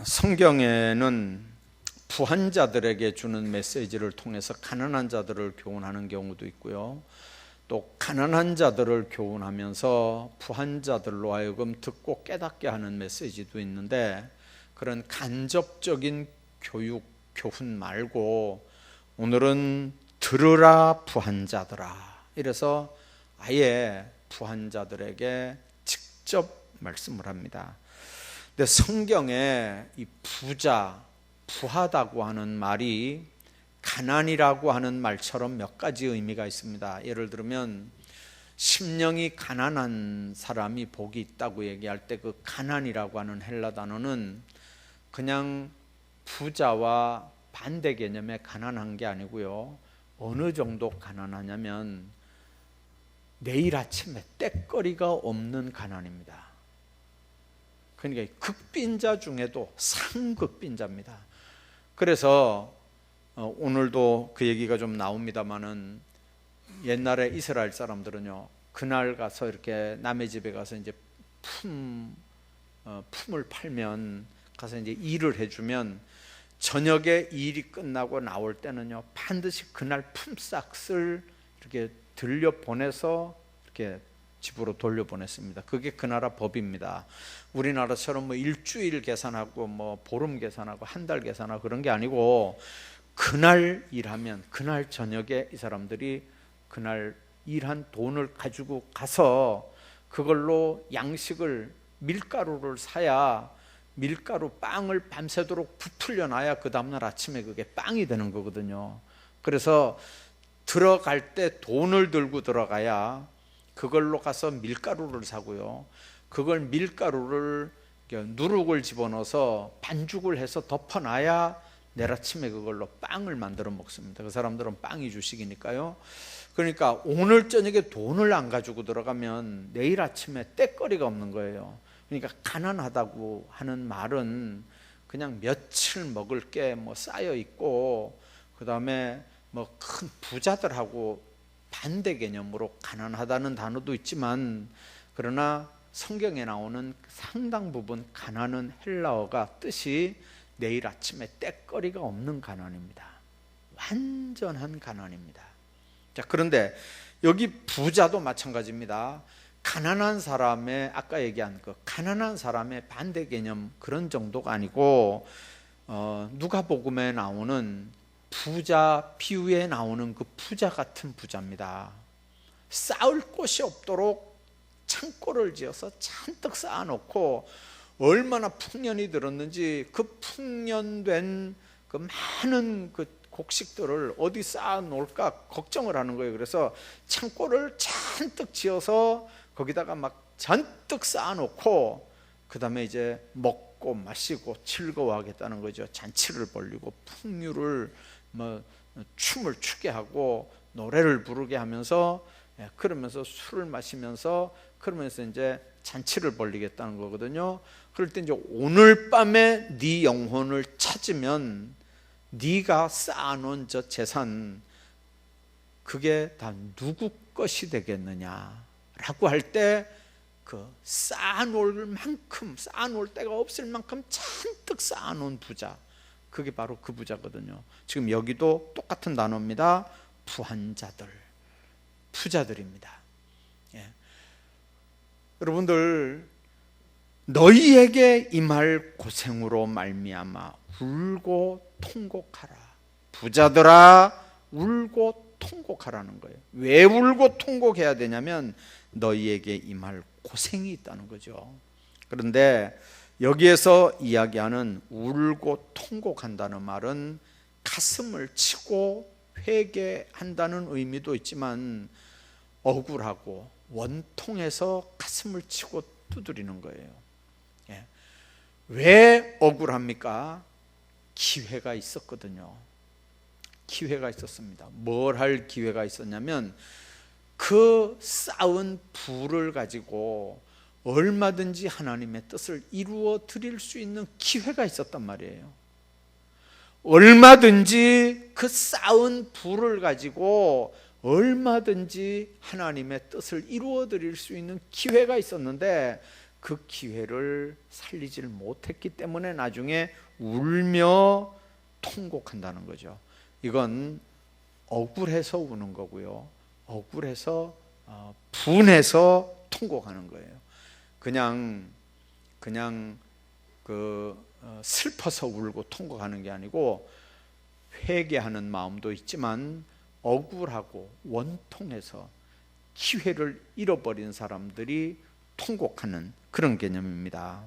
성경에는 부한 자들에게 주는 메시지를 통해서 가난한 자들을 교훈하는 경우도 있고요. 또 가난한 자들을 교훈하면서 부한 자들로 하여금 듣고 깨닫게 하는 메시지도 있는데, 그런 간접적인 교육, 교훈 말고 오늘은 들으라 부한 자들아, 이래서 아예 부한 자들에게 직접 말씀을 합니다. 근데 성경에 이 부자, 부하다고 하는 말이 가난이라고 하는 말처럼 몇 가지 의미가 있습니다. 예를 들면 심령이 가난한 사람이 복이 있다고 얘기할 때 그 가난이라고 하는 헬라 단어는 그냥 부자와 반대 개념의 가난한 게 아니고요. 어느 정도 가난하냐면 내일 아침에 떼거리가 없는 가난입니다. 그러니까 극빈자 중에도 상극빈자입니다. 그래서 오늘도 그 얘기가 좀 나옵니다만은, 옛날에 이스라엘 사람들은요, 그날 가서 이렇게 남의 집에 가서 이제 품을 팔면, 가서 이제 일을 해주면 저녁에 일이 끝나고 나올 때는요, 반드시 그날 품삯을 이렇게 들려 보내서 이렇게 집으로 돌려보냈습니다. 그게 그 나라 법입니다. 우리나라처럼 뭐 일주일 계산하고 뭐 보름 계산하고 한 달 계산하고 그런 게 아니고, 그날 일하면 그날 저녁에 이 사람들이 그날 일한 돈을 가지고 가서 그걸로 양식을, 밀가루를 사야, 밀가루 빵을 밤새도록 부풀려 놔야 그 다음날 아침에 그게 빵이 되는 거거든요. 그래서 들어갈 때 돈을 들고 들어가야 그걸로 가서 밀가루를 사고요, 그걸 밀가루를 누룩을 집어넣어서 반죽을 해서 덮어놔야 내일 아침에 그걸로 빵을 만들어 먹습니다. 그 사람들은 빵이 주식이니까요. 그러니까 오늘 저녁에 돈을 안 가지고 들어가면 내일 아침에 떼거리가 없는 거예요. 그러니까 가난하다고 하는 말은 그냥 며칠 먹을 게 뭐 쌓여 있고, 그 다음에 뭐 큰 부자들하고 반대 개념으로 가난하다는 단어도 있지만, 그러나 성경에 나오는 상당 부분 가난은 헬라어가 뜻이 내일 아침에 떼거리가 없는 가난입니다. 완전한 가난입니다. 자, 그런데 여기 부자도 마찬가지입니다. 가난한 사람의, 아까 얘기한 그 가난한 사람의 반대 개념 그런 정도가 아니고, 누가복음에 나오는 부자 비유에 나오는 그 부자 같은 부자입니다. 쌓을 곳이 없도록 창고를 지어서 잔뜩 쌓아놓고 얼마나 풍년이 들었는지 그 풍년된 그 많은 그 곡식들을 어디 쌓아놓을까 걱정을 하는 거예요. 그래서 창고를 잔뜩 지어서 거기다가 막 잔뜩 쌓아놓고, 그 다음에 이제 먹고 마시고 즐거워하겠다는 거죠. 잔치를 벌리고 풍류를 뭐 춤을 추게 하고 노래를 부르게 하면서, 그러면서 술을 마시면서, 그러면서 이제 잔치를 벌리겠다는 거거든요. 그럴 때 이제 오늘 밤에 네 영혼을 찾으면 네가 쌓아놓은 저 재산, 그게 다 누구 것이 되겠느냐라고 할 때, 그 쌓아놓을 만큼, 쌓아놓을 데가 없을 만큼 잔뜩 쌓아놓은 부자, 그게 바로 그 부자거든요. 지금 여기도 똑같은 단어입니다. 부한 자들, 부자들입니다. 여러분들, 너희에게 임할 고생으로 말미암아 울고 통곡하라. 부자들아, 울고 통곡하라는 거예요. 왜 울고 통곡해야 되냐면 너희에게 임할 고생이 있다는 거죠. 그런데 여기에서 이야기하는 울고 통곡한다는 말은 가슴을 치고 회개한다는 의미도 있지만, 억울하고 원통해서 가슴을 치고 두드리는 거예요. 왜 억울합니까? 기회가 있었거든요. 기회가 있었습니다. 뭘 할 기회가 있었냐면, 그 쌓은 부를 가지고 얼마든지 하나님의 뜻을 이루어 드릴 수 있는 기회가 있었단 말이에요. 얼마든지 그 쌓은 부를 가지고 얼마든지 하나님의 뜻을 이루어 드릴 수 있는 기회가 있었는데, 그 기회를 살리질 못했기 때문에 나중에 울며 통곡한다는 거죠. 이건 억울해서 우는 거고요, 억울해서 분해서 통곡하는 거예요. 그냥 슬퍼서 울고 통곡하는 게 아니고 회개하는 마음도 있지만 억울하고 원통해서 기회를 잃어버린 사람들이 통곡하는 그런 개념입니다.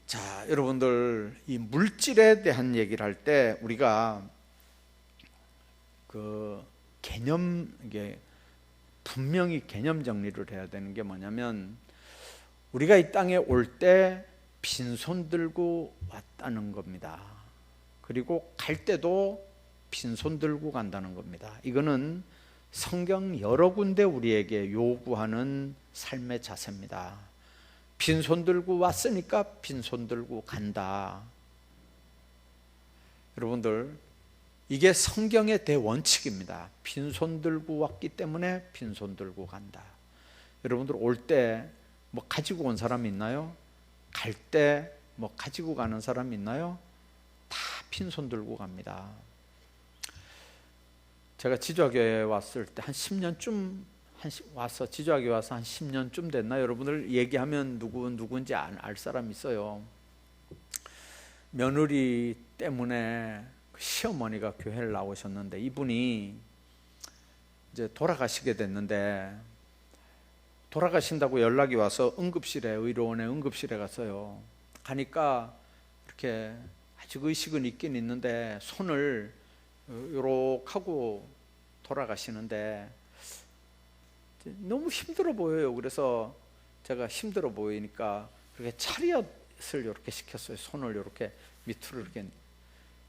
자, 여러분들, 이 물질에 대한 얘기를 할 때 우리가 이게 분명히 개념 정리를 해야 되는 게 뭐냐면, 우리가 이 땅에 올 때 빈손 들고 왔다는 겁니다. 그리고 갈 때도 빈손 들고 간다는 겁니다. 이거는 성경 여러 군데 우리에게 요구하는 삶의 자세입니다. 빈손 들고 왔으니까 빈손 들고 간다. 여러분들, 이게 성경의 대원칙입니다. 빈손 들고 왔기 때문에 빈손 들고 간다. 여러분들, 올 때 뭐 가지고 온 사람 있나요? 갈 때 뭐 가지고 가는 사람 있나요? 다 빈손 들고 갑니다. 제가 지주학교에 왔을 때 한 10년쯤 지주학교에 와서 한 10년쯤 됐나? 여러분들 얘기하면 누군지 알 사람 있어요. 며느리 때문에 시어머니가 교회를 나오셨는데, 이분이 이제 돌아가시게 됐는데, 돌아가신다고 연락이 와서 의료원에 응급실에 갔어요. 가니까 이렇게 아직 의식은 있긴 있는데 손을 요렇게 하고 돌아가시는데 너무 힘들어 보여요. 그래서 제가 힘들어 보이니까 그렇게 차렷을 이렇게 시켰어요. 손을 이렇게 밑으로 이렇게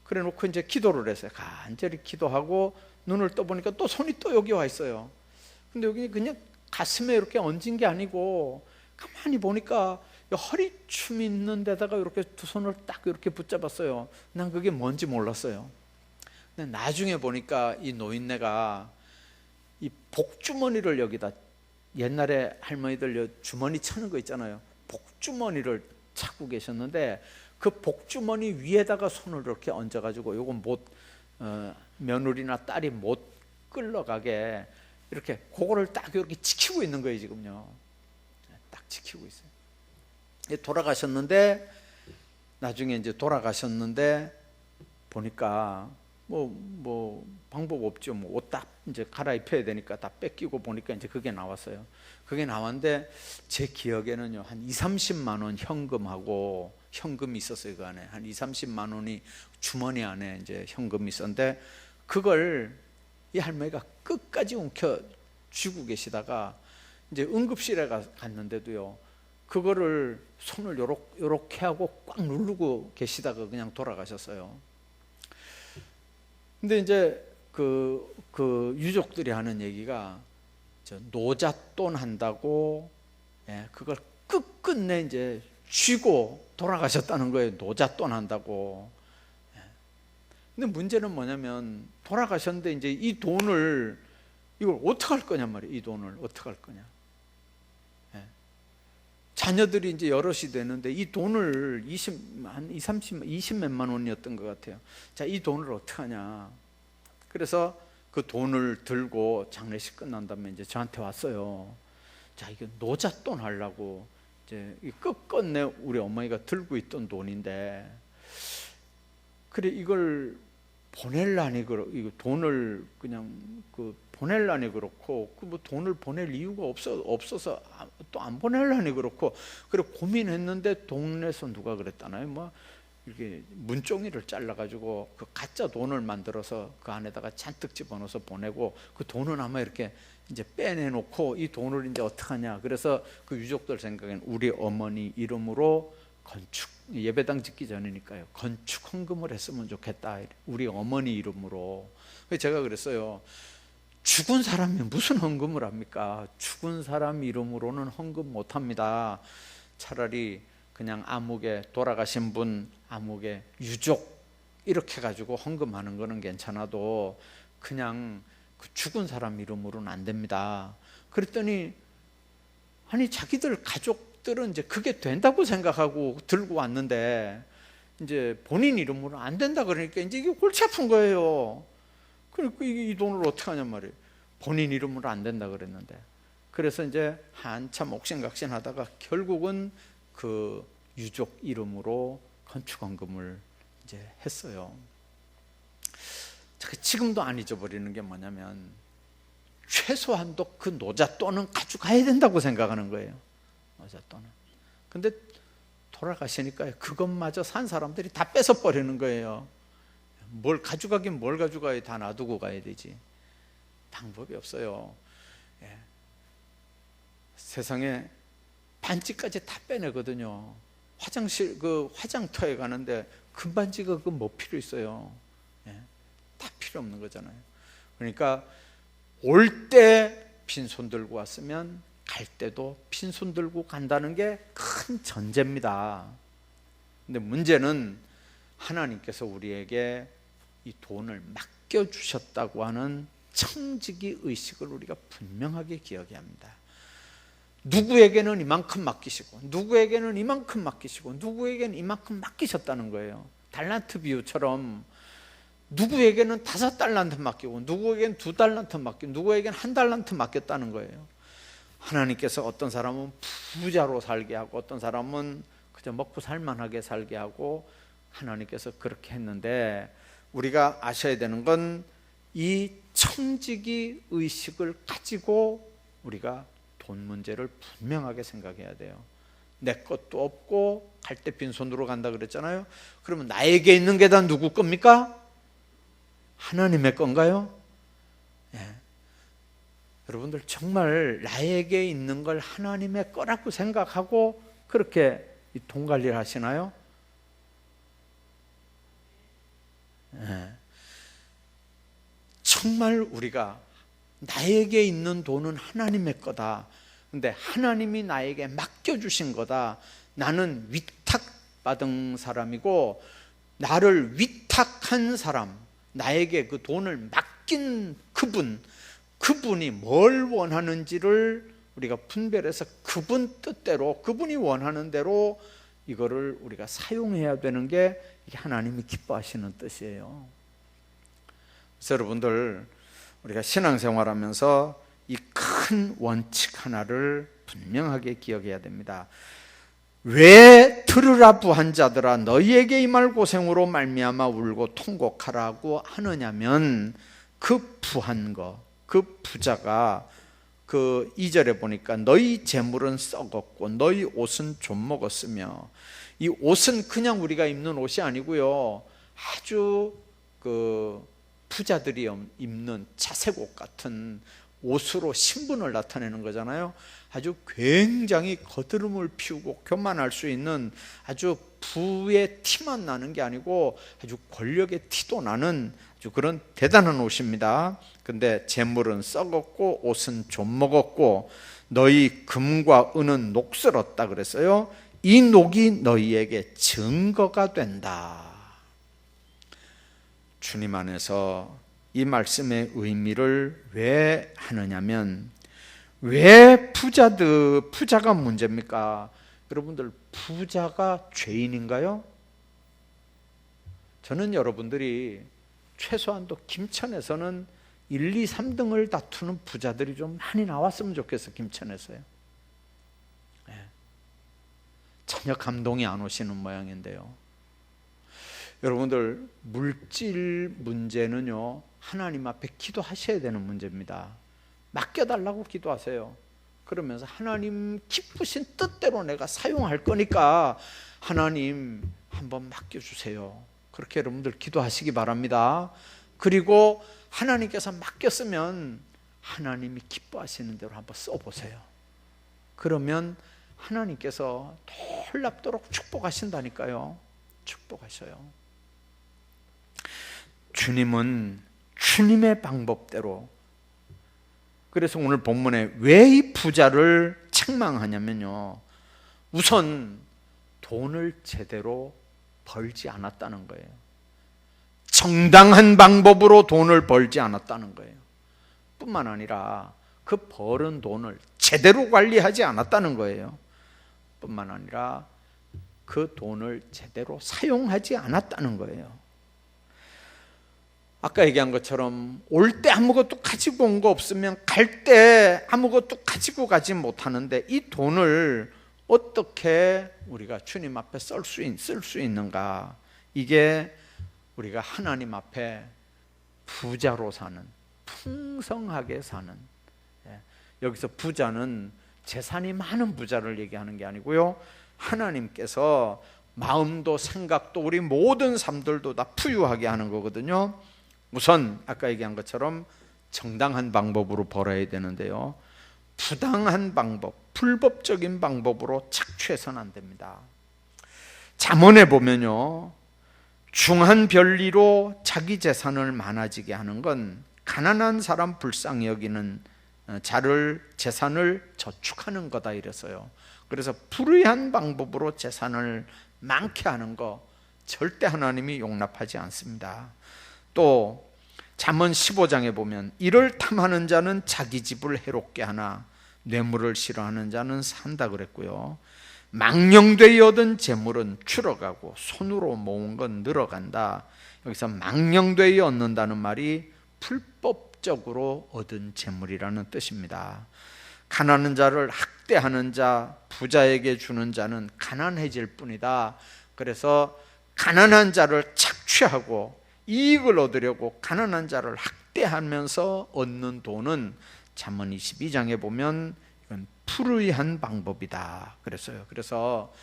그래 놓고 이제 기도를 했어요. 간절히 기도하고 눈을 떠보니까 또 손이 또 여기 와 있어요. 근데 여기 그냥 가슴에 이렇게 얹은 게 아니고 가만히 보니까 허리춤 있는 데다가 이렇게 두 손을 딱 이렇게 붙잡았어요. 난 그게 뭔지 몰랐어요. 근데 나중에 보니까 이 노인네가 이 복주머니를 여기다, 옛날에 할머니들 주머니 차는 거 있잖아요. 복주머니를 찾고 계셨는데 그 복주머니 위에다가 손을 이렇게 얹어가지고 요건 며느리나 딸이 못 끌러가게 이렇게 그거를 딱 이렇게 지키고 있는 거예요. 지금요, 딱 지키고 있어요. 돌아가셨는데, 나중에 이제 돌아가셨는데 보니까 뭐 방법 없죠. 뭐 옷 딱 이제 갈아입혀야 되니까 다 뺏기고 보니까 이제 그게 나왔어요. 그게 나왔는데 제 기억에는요, 한 2-30만 원 현금이 있었어요. 그 안에 한 2-30만 원이 주머니 안에 이제 현금이 있었는데, 그걸 이 할머니가 끝까지 움켜 쥐고 계시다가 이제 응급실에 갔는데도요, 그거를 손을 요렇게 하고 꽉 누르고 계시다가 그냥 돌아가셨어요. 근데 이제 그 유족들이 하는 얘기가 노잣돈 한다고, 그걸 끝끝내 이제 쥐고 돌아가셨다는 거예요. 노잣돈 한다고. 근데 문제는 뭐냐면, 돌아가셨는데 이제 이 돈을 이걸 어떻게 할 거냔 말이에요. 이 돈을 어떻게 할 거냐. 자녀들이 이제 여럿이 되는데 이 돈을 20몇만 원이었던 것 같아요. 자, 이 돈을 어떻게 하냐. 그래서 그 돈을 들고 장례식 끝난 다음에 이제 저한테 왔어요. 자, 이거 노잣돈 하려고 이제 끝끝내 우리 어머니가 들고 있던 돈인데, 그래 이걸 보낼라니 이거 돈을 그냥 보낼라니 그렇고, 뭐 돈을 보낼 이유가 없어서 또 안 보낼라니 그렇고, 그래 고민했는데 동네에서 누가 그랬다나요? 뭐 이렇게 문종이를 잘라가지고 그 가짜 돈을 만들어서 그 안에다가 잔뜩 집어넣어서 보내고, 그 돈은 아마 이렇게 이제 빼내놓고 이 돈을 이제 어떡하냐. 그래서 그 유족들 생각엔 우리 어머니 이름으로 건축, 예배당 짓기 전이니까요, 건축 헌금을 했으면 좋겠다. 우리 어머니 이름으로. 제가 그랬어요. 죽은 사람이 무슨 헌금을 합니까? 죽은 사람 이름으로는 헌금 못 합니다. 차라리 그냥 돌아가신 분 아무개 유족 이렇게 가지고 헌금하는 거는 괜찮아도 그냥 그 죽은 사람 이름으로는 안 됩니다. 그랬더니 아니 자기들 가족 가족들은 이제 그게 된다고 생각하고 들고 왔는데 이제 본인 이름으로 안 된다 그러니까 이제 이게 골치 아픈 거예요. 그러니까 이 돈을 어떻게 하냔 말이에요. 본인 이름으로 안 된다 그랬는데. 그래서 이제 한참 옥신각신하다가 결국은 그 유족 이름으로 건축원금을 이제 했어요. 지금도 안 잊어버리는 게 뭐냐면 최소한도 그 노잣돈은 가져가야 된다고 생각하는 거예요. 노잣돈은. 근데 돌아가시니까 그것마저 산 사람들이 다 뺏어버리는 거예요. 뭘 가져가긴 뭘 가져가야, 다 놔두고 가야 되지. 방법이 없어요. 예. 세상에 반지까지 다 빼내거든요. 화장실 그 화장터에 가는데 금반지가 그 뭐 필요 있어요. 예. 다 필요 없는 거잖아요. 그러니까 올 때 빈손 들고 왔으면 갈 때도 빈손 들고 간다는 게 큰 전제입니다. 근데 문제는 하나님께서 우리에게 이 돈을 맡겨주셨다고 하는 청지기 의식을 우리가 분명하게 기억해야 합니다. 누구에게는 이만큼 맡기시고 누구에게는 이만큼 맡기시고 누구에게는 이만큼 맡기셨다는 거예요. 달란트 비유처럼 누구에게는 5달란트 맡기고 누구에게는 2달란트 맡기고 누구에게는 1달란트 맡겼다는 거예요. 하나님께서 어떤 사람은 부자로 살게 하고 어떤 사람은 그저 먹고 살만하게 살게 하고 하나님께서 그렇게 했는데, 우리가 아셔야 되는 건 이 청지기 의식을 가지고 우리가 돈 문제를 분명하게 생각해야 돼요. 내 것도 없고 갈 때 빈손으로 간다 그랬잖아요. 그러면 나에게 있는 게 다 누구 겁니까? 하나님의 건가요? 예. 여러분들 정말 나에게 있는 걸 하나님의 거라고 생각하고 그렇게 돈 관리를 하시나요? 예. 정말 우리가 나에게 있는 돈은 하나님의 거다. 근데 하나님이 나에게 맡겨주신 거다. 나는 위탁받은 사람이고 나를 위탁한 사람, 나에게 그 돈을 맡긴 그분이 뭘 원하는지를 우리가 분별해서 그분 뜻대로, 그분이 원하는 대로 이거를 우리가 사용해야 되는 게 이게 하나님이 기뻐하시는 뜻이에요. 그래서 여러분들, 우리가 신앙생활하면서 이 큰 원칙 하나를 분명하게 기억해야 됩니다. 왜 들으라 부한 자들아 너희에게 임할 고생으로 말미암아 울고 통곡하라고 하느냐면, 그 부한 거, 그 부자가 그 2절에 보니까 너희 재물은 썩었고 너희 옷은 좀 먹었으며, 이 옷은 그냥 우리가 입는 옷이 아니고요, 아주 그 부자들이 입는 자색옷 같은 옷으로 신분을 나타내는 거잖아요. 아주 굉장히 거드름을 피우고 교만할 수 있는 아주 부의 티만 나는 게 아니고 아주 권력의 티도 나는 아주 그런 대단한 옷입니다. 근데 재물은 썩었고 옷은 좀 먹었고 너희 금과 은은 녹슬었다 그랬어요. 이 녹이 너희에게 증거가 된다. 주님 안에서 이 말씀의 의미를 왜 하느냐면, 왜 부자가 문제입니까? 여러분들, 부자가 죄인인가요? 저는 여러분들이 최소한도 김천에서는 1, 2, 3등을 다투는 부자들이 좀 많이 나왔으면 좋겠어요. 김천에서요. 네. 전혀 감동이 안 오시는 모양인데요. 여러분들, 물질 문제는요, 하나님 앞에 기도하셔야 되는 문제입니다. 맡겨달라고 기도하세요. 그러면서 하나님 기쁘신 뜻대로 내가 사용할 거니까 하나님 한번 맡겨주세요. 그렇게 여러분들 기도하시기 바랍니다. 그리고 하나님께서 맡겼으면 하나님이 기뻐하시는 대로 한번 써보세요. 그러면 하나님께서 놀랍도록 축복하신다니까요. 축복하셔요. 주님은 주님의 방법대로. 그래서 오늘 본문에 왜 이 부자를 책망하냐면요, 우선 돈을 제대로 벌지 않았다는 거예요. 정당한 방법으로 돈을 벌지 않았다는 거예요. 뿐만 아니라 그 벌은 돈을 제대로 관리하지 않았다는 거예요. 뿐만 아니라 그 돈을 제대로 사용하지 않았다는 거예요. 아까 얘기한 것처럼 올 때 아무것도 가지고 온 거 없으면 갈 때 아무것도 가지고 가지 못하는데, 이 돈을 어떻게 우리가 주님 앞에 쓸 수 있는가? 이게 우리가 하나님 앞에 부자로 사는, 풍성하게 사는, 여기서 부자는 재산이 많은 부자를 얘기하는 게 아니고요, 하나님께서 마음도 생각도 우리 모든 삶들도 다 부유하게 하는 거거든요. 우선 아까 얘기한 것처럼 정당한 방법으로 벌어야 되는데요, 부당한 방법, 불법적인 방법으로 착취해서는 안 됩니다. 잠언에 보면요, 중한 별리로 자기 재산을 많아지게 하는 건 가난한 사람 불쌍히 여기는 자를 재산을 저축하는 거다 이랬어요. 그래서 불의한 방법으로 재산을 많게 하는 거 절대 하나님이 용납하지 않습니다. 또 잠언 15장에 보면 이를 탐하는 자는 자기 집을 해롭게 하나 뇌물을 싫어하는 자는 산다 그랬고요, 망령되이 얻은 재물은 줄어가고 손으로 모은 건 늘어간다. 여기서 망령되이 얻는다는 말이 불법적으로 얻은 재물이라는 뜻입니다. 가난한 자를 학대하는 자, 부자에게 주는 자는 가난해질 뿐이다. 그래서 가난한 자를 착취하고 이익을 얻으려고 가난한 자를 학대하면서 얻는 돈은 잠언 22장에 보면 이건 불의한 방법이다 그랬어요. 그래서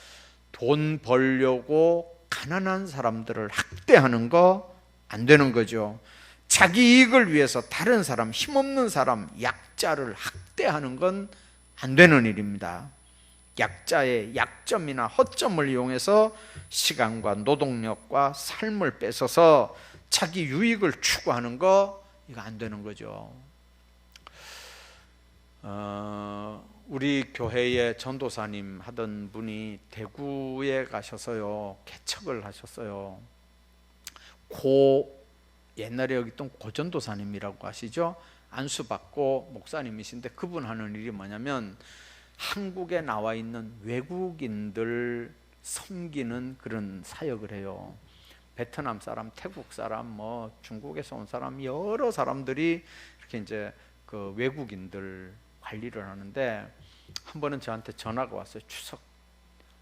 돈 벌려고 가난한 사람들을 학대하는 거 안 되는 거죠. 자기 이익을 위해서 다른 사람, 힘없는 사람, 약자를 학대하는 건 안 되는 일입니다. 약자의 약점이나 허점을 이용해서 시간과 노동력과 삶을 뺏어서 자기 유익을 추구하는 거, 이거 안 되는 거죠. 우리 교회의 전도사님 하던 분이 대구에 가셔서요, 개척을 하셨어요. 옛날에 여기 있던 고전도사님이라고 아시죠? 안수받고 목사님이신데, 그분 하는 일이 뭐냐면 한국에 나와 있는 외국인들 섬기는 그런 사역을 해요. 베트남 사람, 태국 사람, 뭐 중국에서 온 사람, 여러 사람들이 이렇게 이제 그 외국인들 관리를 하는데, 한 번은 저한테 전화가 왔어요. 추석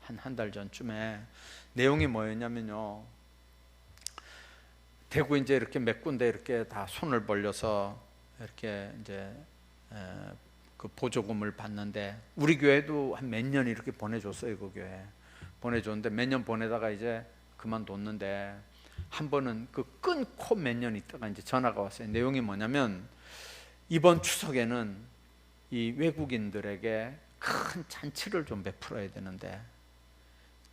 한 달 전쯤에. 내용이 뭐였냐면요, 대구 이제 이렇게 몇 군데 이렇게 다 손을 벌려서 이렇게 이제 그 보조금을 받는데, 우리 교회도 한 몇 년 이렇게 보내줬어요. 그 교회 보내줬는데 몇 년 보내다가 이제 그만뒀는데, 한 번은 그 끊고 몇 년 있다가 이제 전화가 왔어요. 내용이 뭐냐면, 이번 추석에는 이 외국인들에게 큰 잔치를 좀 베풀어야 되는데,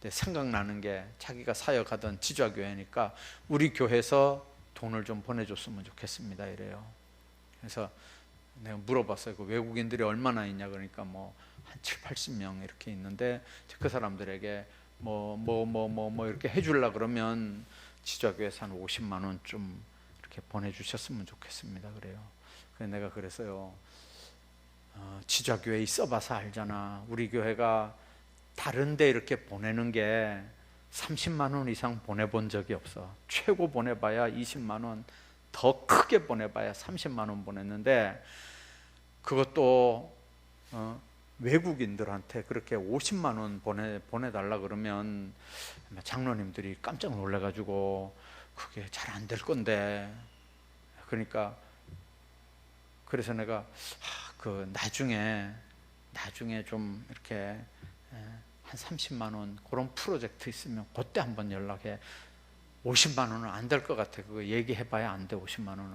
생각나는 게 자기가 사역하던 지좌교회니까 우리 교회에서 돈을 좀 보내줬으면 좋겠습니다 이래요. 그래서 내가 물어봤어요. 그 외국인들이 얼마나 있냐. 그러니까 뭐 한 7, 80명 이렇게 있는데, 그 사람들에게 뭐 이렇게 해주려 그러면 지좌교회에서 한 50만 원 좀 이렇게 보내주셨으면 좋겠습니다 그래요. 그래서 내가 그랬어요. 지좌교회 있어봐서 알잖아. 우리 교회가 다른 데 이렇게 보내는 게 30만 원 이상 보내본 적이 없어. 최고 보내봐야 20만 원, 더 크게 보내봐야 30만 원 보냈는데, 그것도 외국인들한테 그렇게 50만 원 보내달라 그러면 장로님들이 깜짝 놀라가지고 그게 잘 안 될 건데, 그러니까 그래서 내가 그 나중에 좀 이렇게 한 30만 원 그런 프로젝트 있으면 그때 한번 연락해. 50만 원은 안 될 것 같아. 그거 얘기해봐야 안 돼. 50만 원은.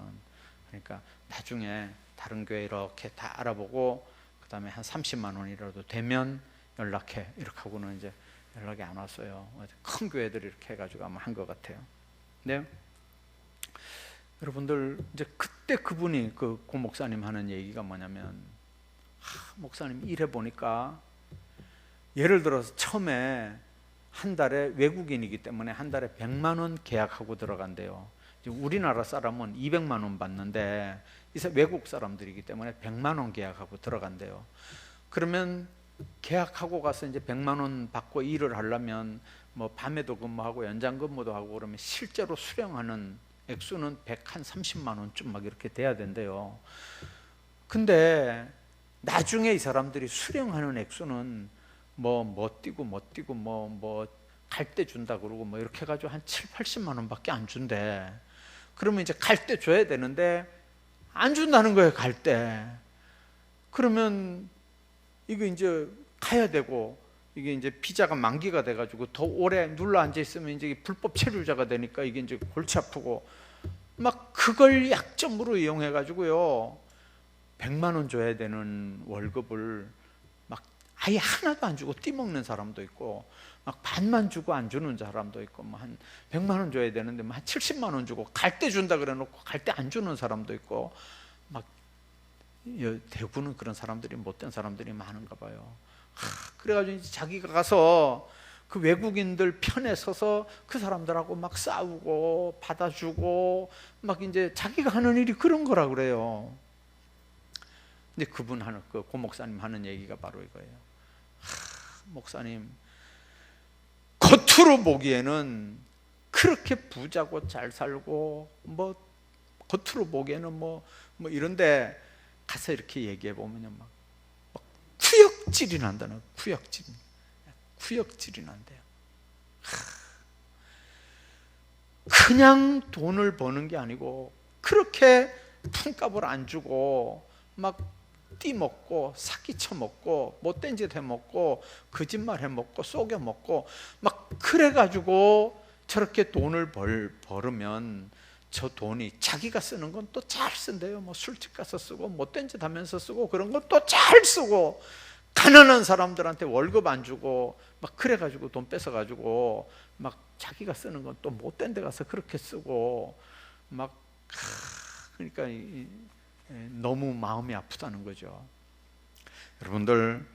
그러니까 나중에 다른 교회 이렇게 다 알아보고 그 다음에 한 30만 원이라도 되면 연락해. 이렇게 하고는 이제 연락이 안 왔어요. 큰 교회들이 이렇게 해가지고 아마 한 것 같아요. 네. 여러분들 이제 그때 그분이 고 목사님 하는 얘기가 뭐냐면, 목사님 일해 보니까 예를 들어서 처음에 한 달에 외국인이기 때문에 한 달에 100만 원 계약하고 들어간대요. 우리나라 사람은 200만 원 받는데, 이제 외국 사람들이기 때문에 100만 원 계약하고 들어간대요. 그러면 계약하고 가서 이제 100만 원 받고 일을 하려면 뭐 밤에도 근무하고 연장 근무도 하고 그러면 실제로 수령하는 액수는 130만 원쯤 막 이렇게 돼야 된대요. 근데 나중에 이 사람들이 수령하는 액수는 뭐 뛰고 뭐 갈 때 준다 그러고 뭐 이렇게 해가지고 한 7, 80만 원밖에 안 준대. 그러면 이제 갈 때 줘야 되는데 안 준다는 거예요, 갈 때. 그러면 이거 이제 가야 되고, 이게 이제 비자가 만기가 돼가지고 더 오래 눌러 앉아 있으면 이제 불법 체류자가 되니까 이게 이제 골치 아프고, 막 그걸 약점으로 이용해가지고요, 100만 원 줘야 되는 월급을 막 아예 하나도 안 주고 띠먹는 사람도 있고, 막 반만 주고 안 주는 사람도 있고, 뭐 한 100만 원 줘야 되는데 뭐 한 70만 원 주고 갈 때 준다 그래 놓고 갈 때 안 주는 사람도 있고, 막 대구는 그런 사람들이, 못된 사람들이 많은가 봐요. 그래가지고 이제 자기가 가서 그 외국인들 편에 서서 그 사람들하고 막 싸우고 받아주고, 막 이제 자기가 하는 일이 그런 거라 그래요. 근데 그분 하는, 그 고목사님 하는 얘기가 바로 이거예요. 목사님, 겉으로 보기에는 그렇게 부자고 잘 살고 뭐 겉으로 보기에는 뭐 이런데 가서 이렇게 얘기해 보면요, 막 구역질이 난다는, 구역질이 난대요. 그냥 돈을 버는 게 아니고 그렇게 품값을 안 주고 막 띠먹고 사기쳐 먹고 못된 짓 해먹고 거짓말 해먹고 속여먹고 막 그래가지고 저렇게 돈을 벌으면 저 돈이 자기가 쓰는 건 또 잘 쓴대요. 뭐 술집 가서 쓰고 못된 짓 하면서 쓰고 그런 건 또 잘 쓰고, 가난한 사람들한테 월급 안 주고 막 그래가지고 돈 뺏어가지고 막 자기가 쓰는 건 또 못된 데 가서 그렇게 쓰고 막, 그러니까 너무 마음이 아프다는 거죠. 여러분들,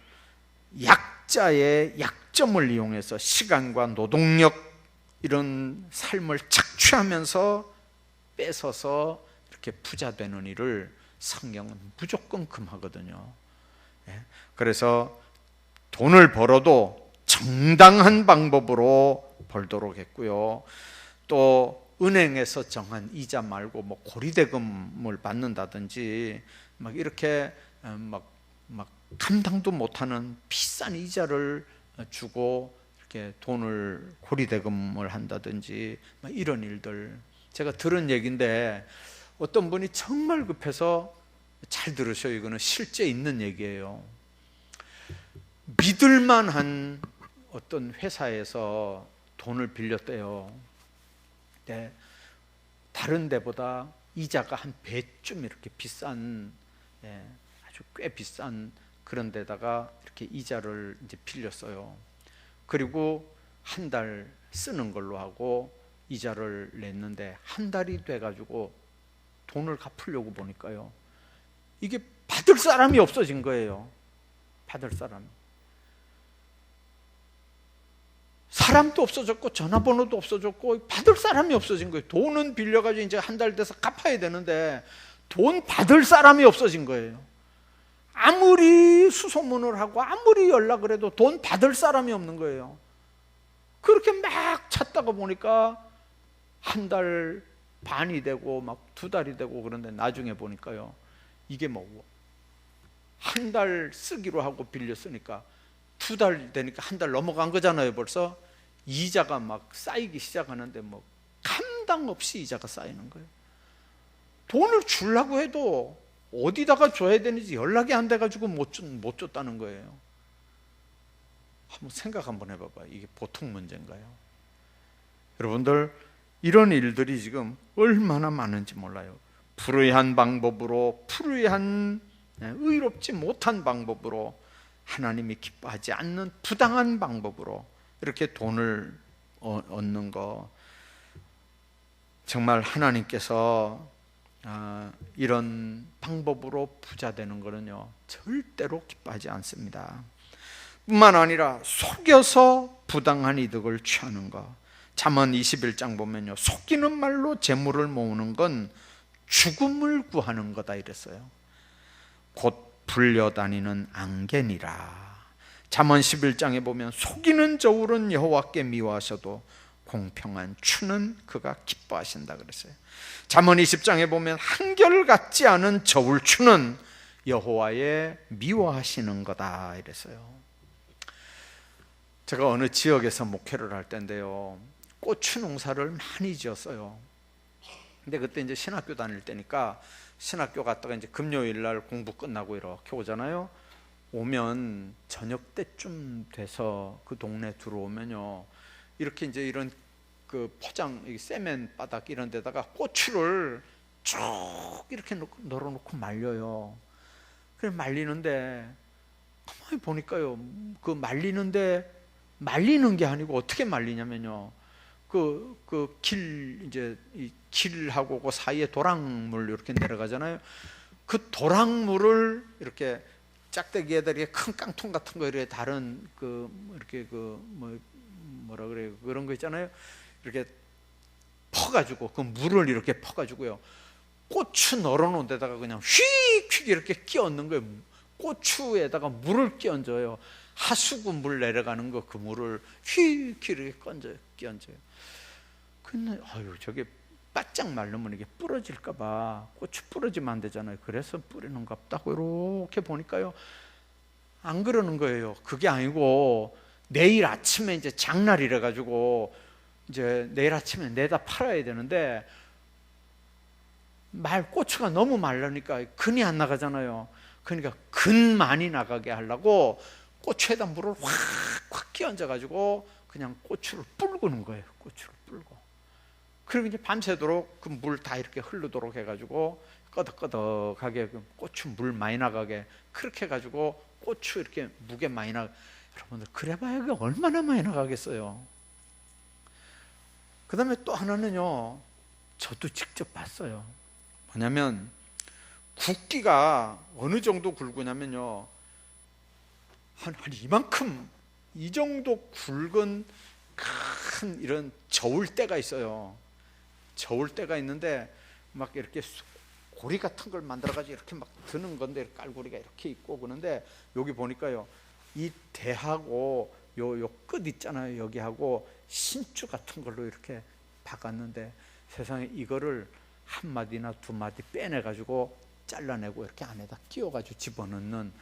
약자의 약점을 이용해서 시간과 노동력 이런 삶을 착취하면서 뺏어서 이렇게 부자 되는 일을 성경은 무조건 금하거든요. 그래서 돈을 벌어도 정당한 방법으로 벌도록 했고요. 또 은행에서 정한 이자 말고 뭐 고리대금을 받는다든지 막 이렇게 막 감당도 못하는 비싼 이자를 주고 이렇게 돈을 고리대금을 한다든지 막 이런 일들, 제가 들은 얘기인데 어떤 분이 정말 급해서, 잘 들으셔요, 이거는 실제 있는 얘기예요. 믿을만한 어떤 회사에서 돈을 빌렸대요. 네, 다른 데보다 이자가 한 배쯤 이렇게 비싼, 아주 꽤 비싼 그런 데다가 이렇게 이자를 이제 빌렸어요. 그리고 한 달 쓰는 걸로 하고 이자를 냈는데 한 달이 돼가지고 돈을 갚으려고 보니까요, 이게 받을 사람이 없어진 거예요. 받을 사람도 없어졌고 전화번호도 없어졌고 받을 사람이 없어진 거예요. 돈은 빌려가지고 이제 한 달 돼서 갚아야 되는데 돈 받을 사람이 없어진 거예요. 아무리 수소문을 하고 아무리 연락을 해도 돈 받을 사람이 없는 거예요. 그렇게 막 찾다가 보니까 한 달 반이 되고 막 두 달이 되고, 그런데 나중에 보니까요, 이게 뭐 한 달 쓰기로 하고 빌렸으니까 두 달 되니까 한 달 넘어간 거잖아요. 벌써 이자가 막 쌓이기 시작하는데 뭐 감당 없이 이자가 쌓이는 거예요. 돈을 주려고 해도 어디다가 줘야 되는지 연락이 안 돼가지고 못 줬다는 거예요. 한번 생각 한번 해봐봐요. 이게 보통 문제인가요? 여러분들, 이런 일들이 지금 얼마나 많은지 몰라요. 불의한 방법으로, 불의한, 의롭지 못한 방법으로, 하나님이 기뻐하지 않는 부당한 방법으로 이렇게 돈을 얻는 거, 정말 하나님께서 이런 방법으로 부자 되는 거는요, 절대로 기뻐하지 않습니다. 뿐만 아니라 속여서 부당한 이득을 취하는 것, 잠언 21장 보면요, 속이는 말로 재물을 모으는 건 죽음을 구하는 거다 이랬어요. 곧 불려다니는 앙견이라. 잠언 11장에 보면 속이는 저울은 여호와께 미워하셔도 공평한 추는 그가 기뻐하신다 그랬어요. 잠언 20장에 보면 한결같지 않은 저울추는 여호와의 미워하시는 거다 이랬어요. 제가 어느 지역에서 목회를 할 때인데요, 고추 농사를 많이 지었어요. 근데 그때 이제 신학교 다닐 때니까 신학교 갔다가 이제 금요일 날 공부 끝나고 이렇게 오잖아요. 오면 저녁 때쯤 돼서 그 동네 들어오면요, 이렇게 이제 이런 그 포장, 세멘 바닥 이런 데다가 고추를 쭉 이렇게 널어놓고 말려요. 그래 말리는데 가만히 보니까요, 그 말리는데 말리는 게 아니고 어떻게 말리냐면요, 그 이제 이 길하고 그 사이에 도랑물 이렇게 내려가잖아요. 그 도랑물을 이렇게 짝대기에다 이렇게 큰 깡통 같은 거 이렇게 다른 이렇게 뭐라 그래요, 그런 거 있잖아요. 이렇게 퍼가지고 그 물을 이렇게 퍼가지고요, 고추 널어놓은 데다가 그냥 휙휙 이렇게 끼얹는 거예요. 고추에다가 물을 끼얹어요. 하수구 물 내려가는 거, 그 물을 휙 이렇게 끼얹어요. 근데 저게 바짝 말르면 이게 부러질까봐, 고추 부러지면 안 되잖아요. 그래서 뿌리는 것 같다고 이렇게 보니까요, 안 그러는 거예요. 그게 아니고 내일 아침에 이제 장날이라 가지고 이제 내일 아침에 내다 팔아야 되는데 고추가 너무 말르니까 근이 안 나가잖아요. 그러니까 근 많이 나가게 하려고 고추에다 물을 확 끼얹어 가지고 그냥 고추를 불구는 거예요. 고추를 불고. 그리고 이제 밤새도록 그 물 다 이렇게 흐르도록 해가지고 끄덕끄덕하게 그 고추 물 많이 나가게 그렇게 해가지고 고추 이렇게 무게 많이 여러분들 그래봐야 그게 얼마나 많이 나가겠어요. 그 다음에 또 하나는요, 저도 직접 봤어요. 뭐냐면 굵기가 어느 정도 굵으냐면요, 한 이만큼, 이 정도 굵은 큰 이런 저울대가 있어요. 저울대가 있는데 막 이렇게 고리 같은 걸 만들어가지고 이렇게 막 드는 건데, 깔고리가 이렇게 있고 그러는데, 여기 보니까요, 이 대하고 요 끝 있잖아요, 여기하고 신주 같은 걸로 이렇게 박았는데, 세상에 이거를 한 마디나 두 마디 빼내가지고 잘라내고 이렇게 안에다 끼워가지고 집어넣는,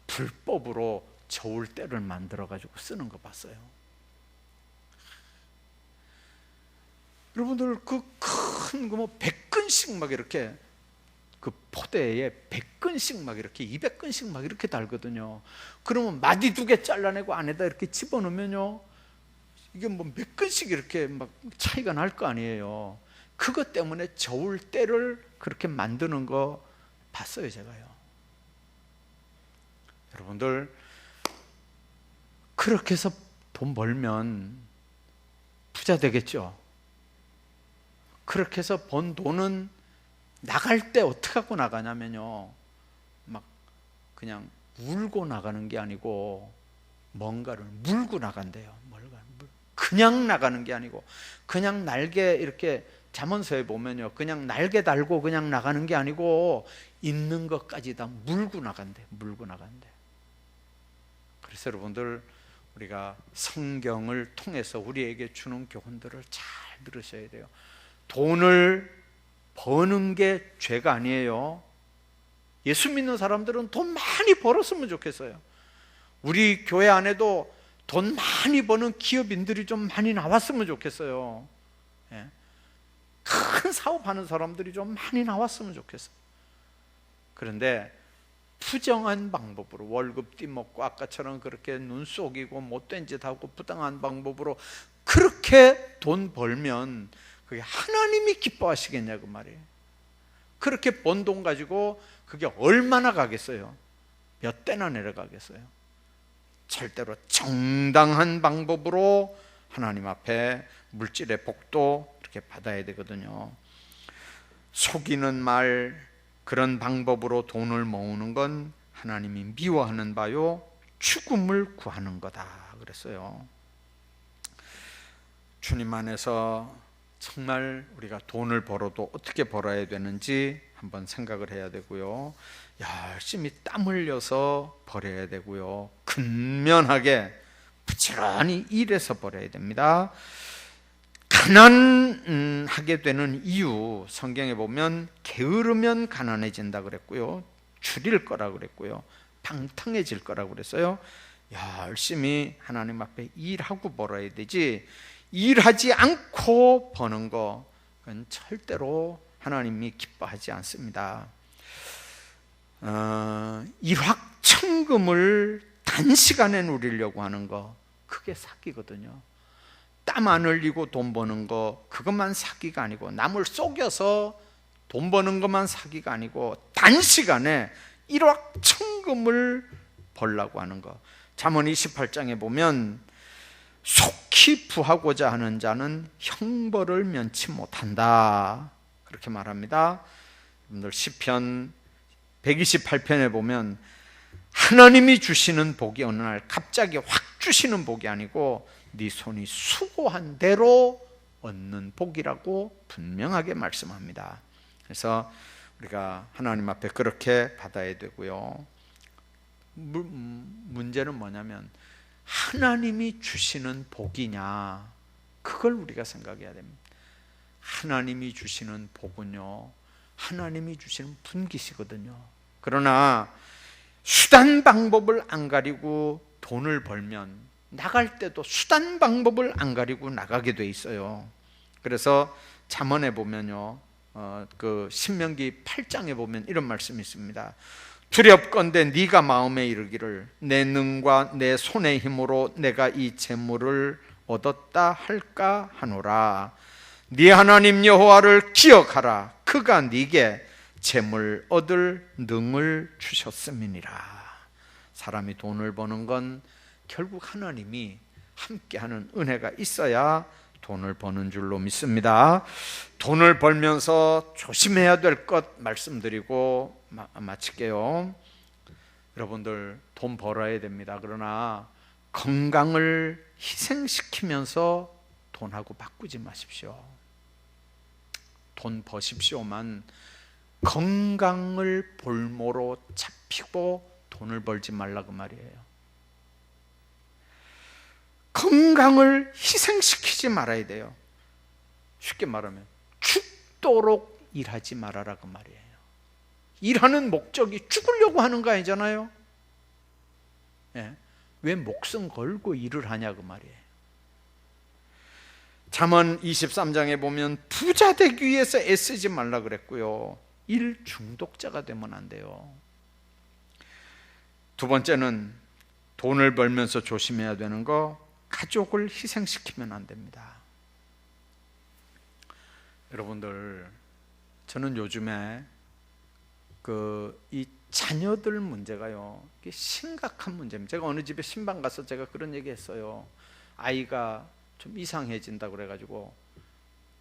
불법으로 저울대를 만들어가지고 쓰는 거 봤어요. 여러분들 그 큰 거 100근씩 막 이렇게 그 포대에 100근씩 막 이렇게 200근씩 막 이렇게 달거든요. 그러면 마디 두 개 잘라내고 안에다 이렇게 집어넣으면요, 이게 몇 근씩 이렇게 막 차이가 날 거 아니에요. 그것 때문에 저울대를 그렇게 만드는 거 봤어요, 제가요. 여러분들 그렇게 해서 돈 벌면 부자 되겠죠. 그렇게 해서 번 돈은 나갈 때 어떻게 갖고 나가냐면요, 막 그냥 물고 나가는 게 아니고 뭔가를 물고 나간대요. 그냥 나가는 게 아니고, 그냥 날개 이렇게 잠언서에 보면요, 그냥 날개 달고 그냥 나가는 게 아니고 있는 것까지 다 물고 나간대. 물고 나간대. 그래서 여러분들 우리가 성경을 통해서 우리에게 주는 교훈들을 잘 들으셔야 돼요. 돈을 버는 게 죄가 아니에요. 예수 믿는 사람들은 돈 많이 벌었으면 좋겠어요. 우리 교회 안에도 돈 많이 버는 기업인들이 좀 많이 나왔으면 좋겠어요. 큰 사업하는 사람들이 좀 많이 나왔으면 좋겠어요. 그런데 부정한 방법으로 월급 띠먹고 아까처럼 그렇게 눈 속이고 못된 짓 하고 부당한 방법으로 그렇게 돈 벌면 그게 하나님이 기뻐하시겠냐고 말이에요. 그렇게 번 돈 가지고 그게 얼마나 가겠어요? 몇 대나 내려가겠어요? 절대로 정당한 방법으로 하나님 앞에 물질의 복도 이렇게 받아야 되거든요. 속이는 말, 그런 방법으로 돈을 모으는 건 하나님이 미워하는 바요, 죽음을 구하는 거다 그랬어요. 주님 안에서 정말 우리가 돈을 벌어도 어떻게 벌어야 되는지 한번 생각을 해야 되고요, 열심히 땀 흘려서 벌어야 되고요, 근면하게 부지런히 일해서 벌어야 됩니다. 가난하게 되는 이유, 성경에 보면 게으르면 가난해진다 그랬고요, 줄일 거라 그랬고요, 방탕해질 거라고 그랬어요. 열심히 하나님 앞에 일하고 벌어야 되지, 일하지 않고 버는 거, 그건 절대로 하나님이 기뻐하지 않습니다. 일확천금을 단시간에 누리려고 하는 거, 그게 사기거든요. 땀 안 흘리고 돈 버는 거, 그것만 사기가 아니고, 남을 속여서 돈 버는 것만 사기가 아니고, 단시간에 일확천금을 벌려고 하는 거. 잠언 28장에 보면 속히 부하고자 하는 자는 형벌을 면치 못한다, 그렇게 말합니다. 여러분들 시편 128편에 보면 하나님이 주시는 복이 어느 날 갑자기 확 주시는 복이 아니고 네 손이 수고한 대로 얻는 복이라고 분명하게 말씀합니다. 그래서 우리가 하나님 앞에 그렇게 받아야 되고요. 문제는 뭐냐면 하나님이 주시는 복이냐, 그걸 우리가 생각해야 됩니다. 하나님이 주시는 복은요, 하나님이 주시는 분깃이거든요. 그러나 수단 방법을 안 가리고 돈을 벌면 나갈 때도 수단 방법을 안 가리고 나가게 돼 있어요. 그래서 잠언에 보면요, 그 신명기 8장에 보면 이런 말씀이 있습니다. 두렵건대 네가 마음에 이르기를 내 능과 내 손의 힘으로 내가 이 재물을 얻었다 할까 하노라. 네 하나님 여호와를 기억하라. 그가 네게 재물 얻을 능을 주셨음이니라. 사람이 돈을 버는 건 결국 하나님이 함께하는 은혜가 있어야 돈을 버는 줄로 믿습니다. 돈을 벌면서 조심해야 될 것 말씀드리고 마칠게요. 여러분들 돈 벌어야 됩니다. 그러나 건강을 희생시키면서 돈하고 바꾸지 마십시오. 돈 버십시오만 건강을 볼모로 잡히고 돈을 벌지 말라, 그 말이에요. 건강을 희생시키지 말아야 돼요. 쉽게 말하면 죽도록 일하지 말아라, 그 말이에요. 일하는 목적이 죽으려고 하는 거 아니잖아요. 왜 목숨 걸고 일을 하냐, 그 말이에요. 잠언 23장에 보면 부자 되기 위해서 애쓰지 말라 그랬고요, 일 중독자가 되면 안 돼요. 두 번째는 돈을 벌면서 조심해야 되는 거, 가족을 희생시키면 안 됩니다. 여러분들, 저는 요즘에 이 자녀들 문제가요, 이게 심각한 문제입니다. 제가 어느 집에 신방 가서 제가 그런 얘기 했어요. 아이가 좀 이상해진다 그래가지고,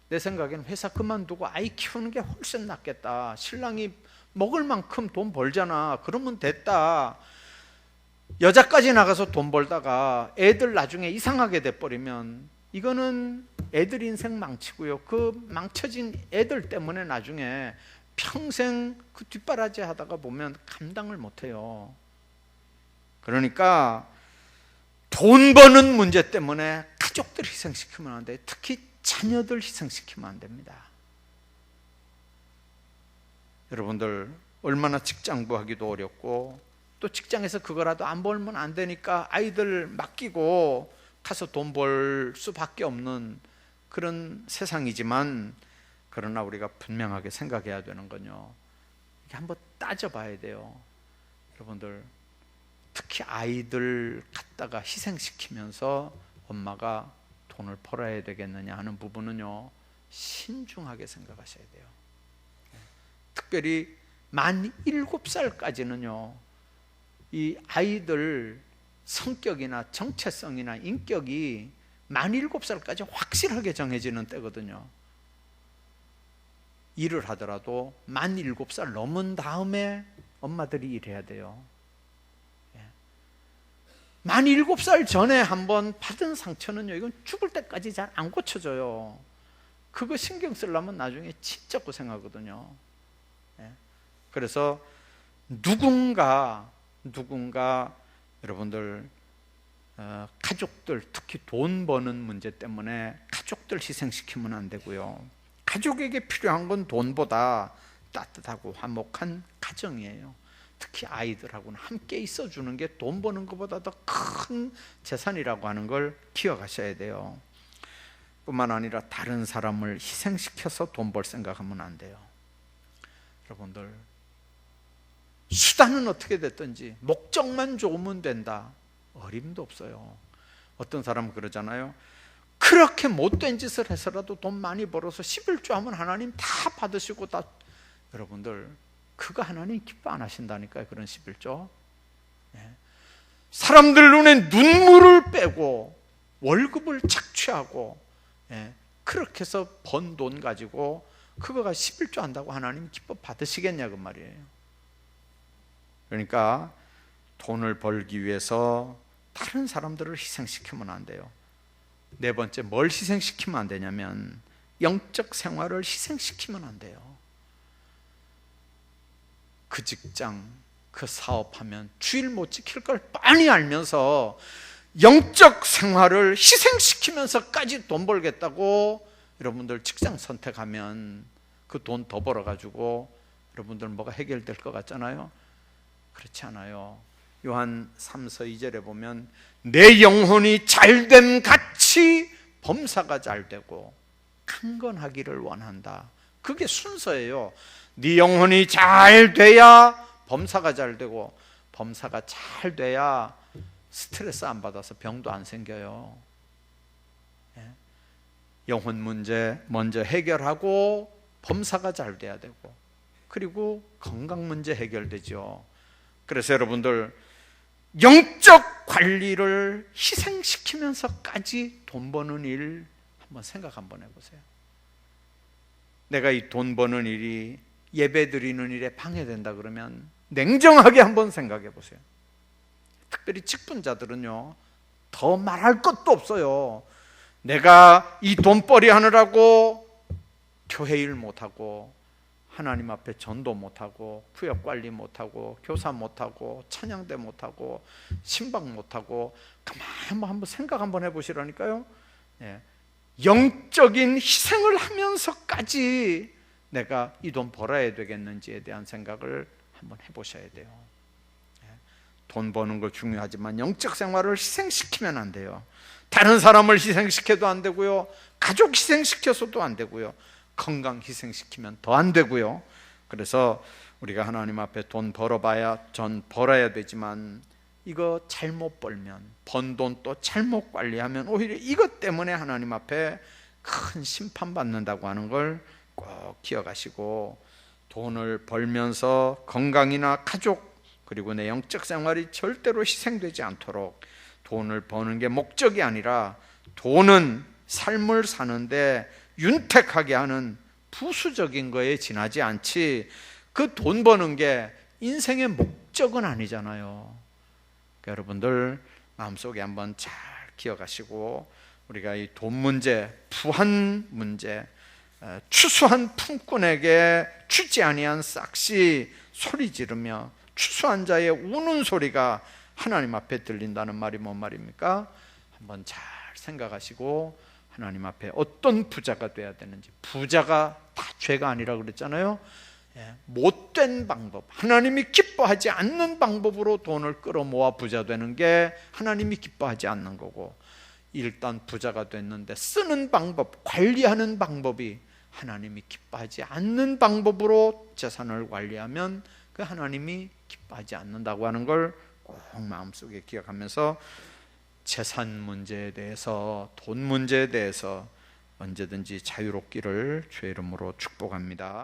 내 생각에는 회사 그만두고 아이 키우는 게 훨씬 낫겠다. 신랑이 먹을 만큼 돈 벌잖아. 그러면 됐다. 여자까지 나가서 돈 벌다가 애들 나중에 이상하게 돼버리면 이거는 애들 인생 망치고요, 그 망쳐진 애들 때문에 나중에 평생 그 뒷바라지 하다가 보면 감당을 못해요. 그러니까 돈 버는 문제 때문에 가족들 희생시키면 안 돼요. 특히 자녀들 희생시키면 안 됩니다. 여러분들, 얼마나 직장부 하기도 어렵고, 또 직장에서 그거라도 안 벌면 안 되니까 아이들 맡기고 가서 돈 벌 수밖에 없는 그런 세상이지만, 그러나 우리가 분명하게 생각해야 되는 건요, 이게 한번 따져봐야 돼요. 여러분들, 특히 아이들 갖다가 희생시키면서 엄마가 돈을 벌어야 되겠느냐 하는 부분은요, 신중하게 생각하셔야 돼요. 특별히 만 7살까지는요, 이 아이들 성격이나 정체성이나 인격이 만 7살까지 확실하게 정해지는 때거든요. 일을 하더라도 만 7살 넘은 다음에 엄마들이 일해야 돼요. 만 7살 전에 한번 받은 상처는요, 이건 죽을 때까지 잘 안 고쳐져요. 그거 신경 쓰려면 나중에 진짜 고생하거든요. 그래서 누군가 여러분들 가족들, 특히 돈 버는 문제 때문에 가족들 희생시키면 안 되고요. 가족에게 필요한 건 돈보다 따뜻하고 화목한 가정이에요. 특히 아이들하고는 함께 있어주는 게 돈 버는 것보다 더 큰 재산이라고 하는 걸 기억하셔야 돼요. 뿐만 아니라 다른 사람을 희생시켜서 돈 벌 생각하면 안 돼요. 여러분들, 수단은 어떻게 됐든지 목적만 좋으면 된다, 어림도 없어요. 어떤 사람은 그러잖아요. 그렇게 못된 짓을 해서라도 돈 많이 벌어서 11조 하면 하나님 다 받으시고 다. 여러분들, 그거 하나님 기뻐 안 하신다니까요. 그런 11조. 사람들 눈에 눈물을 빼고 월급을 착취하고 그렇게 해서 번 돈 가지고 그거가 11조 한다고 하나님 기뻐 받으시겠냐 그 말이에요. 그러니까 돈을 벌기 위해서 다른 사람들을 희생시키면 안 돼요. 네 번째, 뭘 희생시키면 안 되냐면 영적 생활을 희생시키면 안 돼요. 그 직장, 그 사업하면 주일 못 지킬 걸 뻔히 알면서 영적 생활을 희생시키면서까지 돈 벌겠다고 여러분들 직장 선택하면 그 돈 더 벌어가지고 여러분들 뭐가 해결될 것 같잖아요. 그렇지 않아요. 요한 3서 2절에 보면 내 영혼이 잘됨 같이 범사가 잘되고 강건하기를 원한다. 그게 순서예요. 네 영혼이 잘 돼야 범사가 잘 되고, 범사가 잘 돼야 스트레스 안 받아서 병도 안 생겨요. 영혼 문제 먼저 해결하고 범사가 잘 돼야 되고, 그리고 건강 문제 해결되죠. 그래서 여러분들, 영적 관리를 희생시키면서까지 돈 버는 일 한번 생각 한번 해보세요. 내가 이 돈 버는 일이 예배 드리는 일에 방해된다 그러면 냉정하게 한번 생각해 보세요. 특별히 직분자들은요, 더 말할 것도 없어요. 내가 이 돈벌이 하느라고 교회 일 못하고, 하나님 앞에 전도 못하고, 구역 관리 못하고, 교사 못하고, 찬양대 못하고, 신방 못하고, 가만히 한번 생각 한번 해보시라니까요. 영적인 희생을 하면서까지 내가 이 돈 벌어야 되겠는지에 대한 생각을 한번 해보셔야 돼요. 돈 버는 거 중요하지만 영적 생활을 희생시키면 안 돼요. 다른 사람을 희생시켜도 안 되고요, 가족 희생시켜서도 안 되고요, 건강 희생시키면 더 안 되고요. 그래서 우리가 하나님 앞에 돈 벌어봐야 전 벌어야 되지만, 이거 잘못 벌면, 번 돈 또 잘못 관리하면 오히려 이것 때문에 하나님 앞에 큰 심판받는다고 하는 걸 꼭 기억하시고, 돈을 벌면서 건강이나 가족 그리고 내 영적 생활이 절대로 희생되지 않도록, 돈을 버는 게 목적이 아니라 돈은 삶을 사는데 윤택하게 하는 부수적인 거에 지나지 않지, 그 돈 버는 게 인생의 목적은 아니잖아요. 그러니까 여러분들 마음속에 한번 잘 기억하시고, 우리가 이 돈 문제, 부한 문제, 추수한 품꾼에게 주지 아니한 싹시 소리 지르며 추수한 자의 우는 소리가 하나님 앞에 들린다는 말이 뭔 말입니까? 한번 잘 생각하시고, 하나님 앞에 어떤 부자가 돼야 되는지. 부자가 다 죄가 아니라 그랬잖아요. 못된 방법, 하나님이 기뻐하지 않는 방법으로 돈을 끌어모아 부자 되는 게 하나님이 기뻐하지 않는 거고, 일단 부자가 됐는데 쓰는 방법, 관리하는 방법이 하나님이 기뻐하지 않는 방법으로 재산을 관리하면 그 하나님이 기뻐하지 않는다고 하는 걸 꼭 마음속에 기억하면서, 재산 문제에 대해서, 돈 문제에 대해서 언제든지 자유롭기를 주의 이름으로 축복합니다.